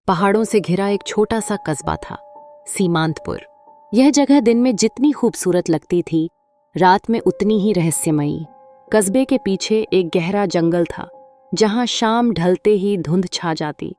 पहाड़ों से घिरा एक छोटा सा कस्बा था, सीमांतपुर। यह जगह दिन में जितनी खूबसूरत लगती थी, रात में उतनी ही रहस्यमयी। कस्बे के पीछे एक गहरा जंगल था, जहां शाम ढलते ही धुंध छा जाती,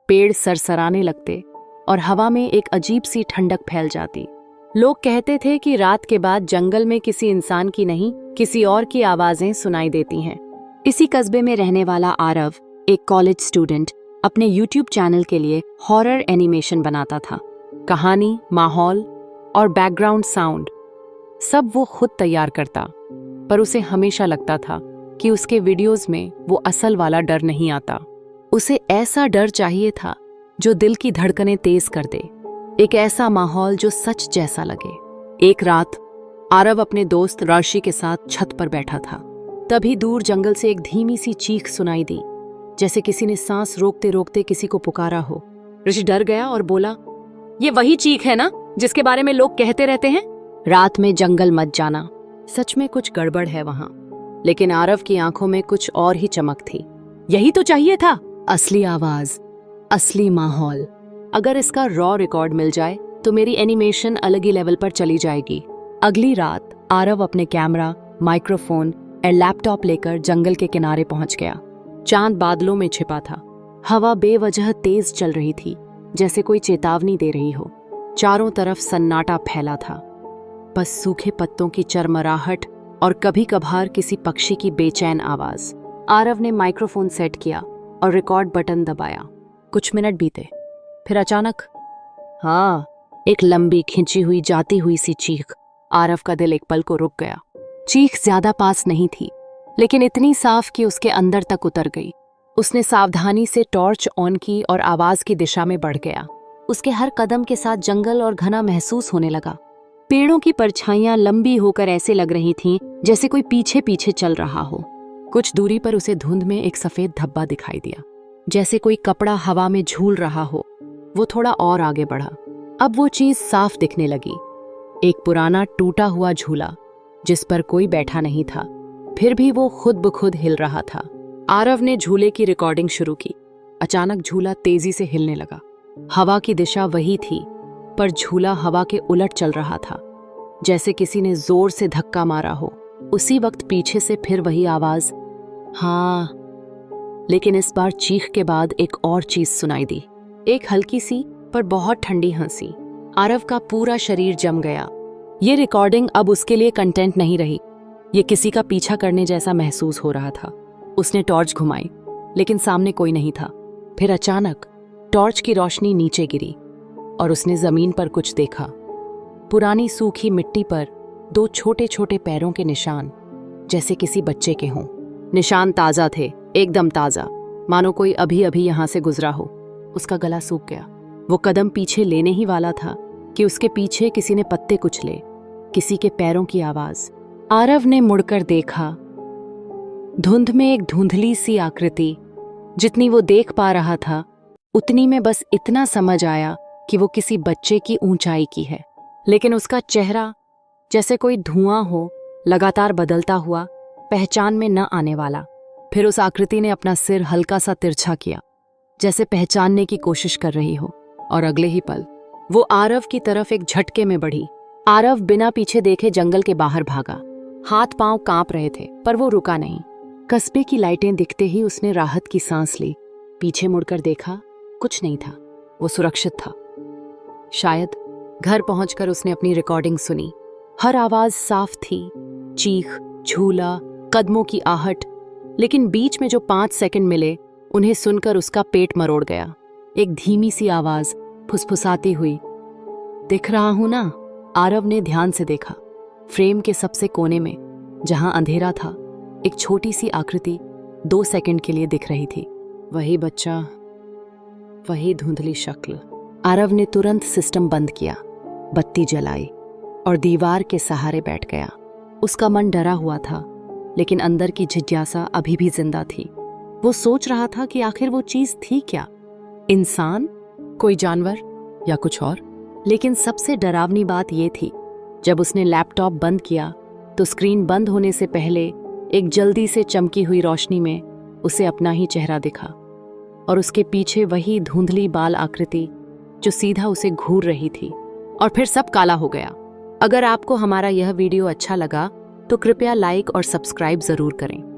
पेड़ सरसराने लगते और हवा में एक अजीब सी ठंडक फैल जाती। लोग कहते थे कि रात के बाद जंगल में किसी इंसान की नहीं, किसी और की आवाजें सुनाई देती हैं। इसी कस्बे में रहने वाला आरव, एक कॉलेज स्टूडेंट, अपने YouTube चैनल के लिए हॉरर एनिमेशन बनाता था। कहानी, माहौल और बैकग्राउंड साउंड सब वो खुद तैयार करता, पर उसे हमेशा लगता था कि उसके वीडियोस में वो असल वाला डर नहीं आता। उसे ऐसा डर चाहिए था जो दिल की धड़कनें तेज कर दे, एक ऐसा माहौल जो सच जैसा लगे। एक रात आरव अपने दोस्त राशि के साथ छत पर बैठा था। तभी दूर जंगल से एक धीमी सी चीख सुनाई दी, जैसे किसी ने सांस रोकते रोकते किसी को पुकारा हो। ऋषि डर गया और बोला, ये वही चीख है ना जिसके बारे में लोग कहते रहते हैं? रात में जंगल मत जाना, सच में कुछ गड़बड़ है वहां। लेकिन आरव की आंखों में कुछ और ही चमक थी। यही तो चाहिए था, असली आवाज, असली माहौल। अगर इसका रॉ रिकॉर्ड मिल जाए तो मेरी एनिमेशन अलग ही लेवल पर चली जाएगी। अगली रात आरव अपने कैमरा, माइक्रोफोन और लैपटॉप लेकर जंगल के किनारे पहुंच गया। चांद बादलों में छिपा था, हवा बेवजह तेज चल रही थी, जैसे कोई चेतावनी दे रही हो। चारों तरफ सन्नाटा फैला था, बस सूखे पत्तों की चरमराहट और कभी कभार किसी पक्षी की बेचैन आवाज। आरव ने माइक्रोफोन सेट किया और रिकॉर्ड बटन दबाया। कुछ मिनट बीते, फिर अचानक एक लंबी खिंची हुई जाती हुई सी चीख। आरव का दिल एक पल को रुक गया। चीख ज्यादा पास नहीं थी, लेकिन इतनी साफ कि उसके अंदर तक उतर गई। उसने सावधानी से टॉर्च ऑन की और आवाज की दिशा में बढ़ गया। उसके हर कदम के साथ जंगल और घना महसूस होने लगा। पेड़ों की परछाइयां लंबी होकर ऐसे लग रही थीं जैसे कोई पीछे पीछे चल रहा हो। कुछ दूरी पर उसे धुंध में एक सफेद धब्बा दिखाई दिया, जैसे कोई कपड़ा हवा में झूल रहा हो। वो थोड़ा और आगे बढ़ा। अब वो चीज साफ दिखने लगी, एक पुराना टूटा हुआ झूला जिस पर कोई बैठा नहीं था, फिर भी वो खुद ब खुद हिल रहा था। आरव ने झूले की रिकॉर्डिंग शुरू की। अचानक झूला तेजी से हिलने लगा। हवा की दिशा वही थी, पर झूला हवा के उलट चल रहा था, जैसे किसी ने जोर से धक्का मारा हो। उसी वक्त पीछे से फिर वही आवाज, हाँ। लेकिन इस बार चीख के बाद एक और चीज सुनाई दी, एक हल्की सी पर बहुत ठंडी हंसी। आरव का पूरा शरीर जम गया। ये रिकॉर्डिंग अब उसके लिए कंटेंट नहीं रही, ये किसी का पीछा करने जैसा महसूस हो रहा था। उसने टॉर्च घुमाई, लेकिन सामने कोई नहीं था। फिर अचानक टॉर्च की रोशनी नीचे गिरी और उसने जमीन पर कुछ देखा। पुरानी सूखी मिट्टी पर दो छोटे छोटे पैरों के निशान, जैसे किसी बच्चे के हों। निशान ताजा थे, एकदम ताजा, मानो कोई अभी अभी यहां से गुजरा हो। उसका गला सूख गया। वो कदम पीछे लेने ही वाला था कि उसके पीछे किसी ने पत्ते कुचले, किसी के पैरों की आवाज। आरव ने मुड़कर देखा। धुंध में एक धुंधली सी आकृति, जितनी वो देख पा रहा था उतनी में बस इतना समझ आया कि वो किसी बच्चे की ऊंचाई की है। लेकिन उसका चेहरा जैसे कोई धुआं हो, लगातार बदलता हुआ, पहचान में न आने वाला। फिर उस आकृति ने अपना सिर हल्का सा तिरछा किया, जैसे पहचानने की कोशिश कर रही हो, और अगले ही पल वो आरव की तरफ एक झटके में बढ़ी। आरव बिना पीछे देखे जंगल के बाहर भागा। हाथ पांव कांप रहे थे, पर वो रुका नहीं। कस्बे की लाइटें दिखते ही उसने राहत की सांस ली। पीछे मुड़कर देखा, कुछ नहीं था, वो सुरक्षित था। शायद घर पहुंचकर उसने अपनी रिकॉर्डिंग सुनी। हर आवाज साफ थी, चीख, झूला, कदमों की आहट। लेकिन बीच में जो 5 सेकंड मिले, उन्हें सुनकर उसका पेट मरोड़ गया। एक धीमी सी आवाज फुसफुसाती हुई, दिख रहा हूं ना? आरव ने ध्यान से देखा। फ्रेम के सबसे कोने में, जहां अंधेरा था, एक छोटी सी आकृति 2 सेकंड के लिए दिख रही थी। वही बच्चा, वही धुंधली शक्ल। आरव ने तुरंत सिस्टम बंद किया, बत्ती जलाई और दीवार के सहारे बैठ गया। उसका मन डरा हुआ था, लेकिन अंदर की जिज्ञासा अभी भी जिंदा थी। वो सोच रहा था कि आखिर वो चीज थी क्या? इंसान, कोई जानवर या कुछ और? लेकिन सबसे डरावनी बात ये थी, जब उसने लैपटॉप बंद किया तो स्क्रीन बंद होने से पहले एक जल्दी से चमकी हुई रोशनी में उसे अपना ही चेहरा दिखा। और उसके पीछे वही धुंधली बाल आकृति जो सीधा उसे घूर रही थी। और फिर सब काला हो गया। अगर आपको हमारा यह वीडियो अच्छा लगा तो कृपया लाइक और सब्सक्राइब जरूर करें।